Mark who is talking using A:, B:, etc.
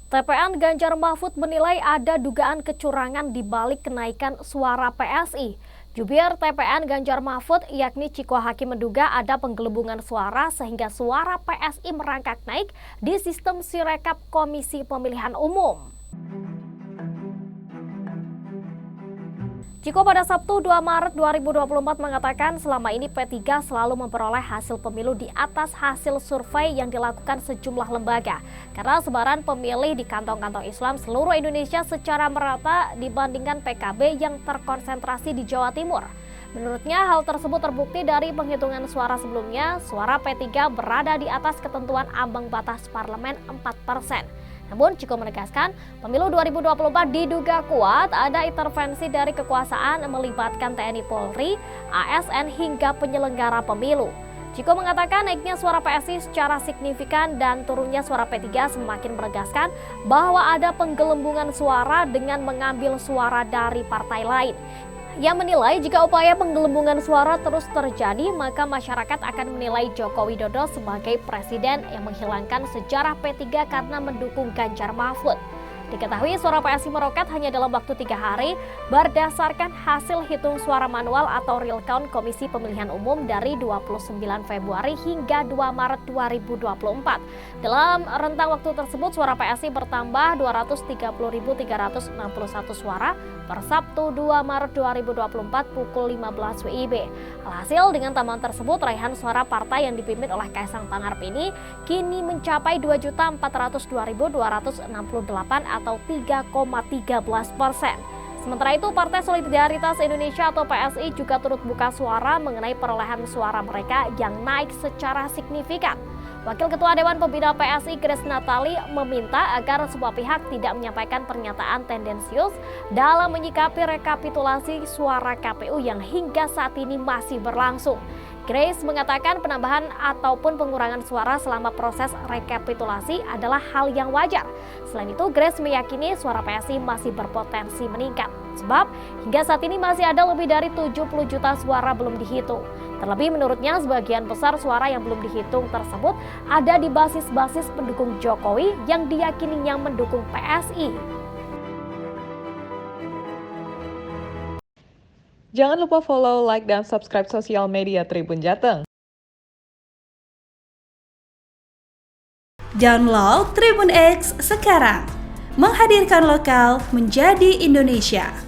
A: TPN Ganjar Mahfud menilai ada dugaan kecurangan di balik kenaikan suara PSI. Jubir TPN Ganjar Mahfud yakni Ciko Hakim menduga ada penggelembungan suara sehingga suara PSI merangkak naik di sistem Sirekap Komisi Pemilihan Umum. Ciko pada Sabtu 2 Maret 2024 mengatakan selama ini P3 selalu memperoleh hasil pemilu di atas hasil survei yang dilakukan sejumlah lembaga. Karena sebaran pemilih di kantong-kantong Islam seluruh Indonesia secara merata dibandingkan PKB yang terkonsentrasi di Jawa Timur. Menurutnya hal tersebut terbukti dari penghitungan suara sebelumnya, suara P3 berada di atas ketentuan ambang batas parlemen 4%. Namun Ciko menegaskan, pemilu 2024 diduga kuat ada intervensi dari kekuasaan melibatkan TNI Polri, ASN hingga penyelenggara pemilu. Ciko mengatakan naiknya suara PSI secara signifikan dan turunnya suara P3 semakin menegaskan bahwa ada penggelembungan suara dengan mengambil suara dari partai lain. Ia menilai jika upaya penggelembungan suara terus terjadi, maka masyarakat akan menilai Joko Widodo sebagai presiden yang menghilangkan sejarah P3 karena mendukung Ganjar Mahfud. Diketahui suara PSI meroket hanya dalam waktu 3 hari berdasarkan hasil hitung suara manual atau real count Komisi Pemilihan Umum dari 29 Februari hingga 2 Maret 2024. Dalam rentang waktu tersebut suara PSI bertambah 230.361 suara per Sabtu 2 Maret 2024 pukul 15 WIB. Alhasil dengan tambahan tersebut raihan suara partai yang dipimpin oleh Kaisang Pangarep ini kini mencapai 2.402.268 atau 3,13%. Sementara itu, Partai Solidaritas Indonesia atau PSI juga turut buka suara mengenai perolehan suara mereka yang naik secara signifikan. Wakil Ketua Dewan Pembina PSI Grace Natali meminta agar semua pihak tidak menyampaikan pernyataan tendensius dalam menyikapi rekapitulasi suara KPU yang hingga saat ini masih berlangsung. Grace mengatakan penambahan ataupun pengurangan suara selama proses rekapitulasi adalah hal yang wajar. Selain itu, Grace meyakini suara PSI masih berpotensi meningkat. Sebab hingga saat ini masih ada lebih dari 70 juta suara belum dihitung. Terlebih menurutnya sebagian besar suara yang belum dihitung tersebut ada di basis-basis pendukung Jokowi yang diyakininya mendukung PSI.
B: Jangan lupa follow, like, dan subscribe sosial media Tribun Jateng.
C: Download Tribun X sekarang, menghadirkan lokal menjadi Indonesia.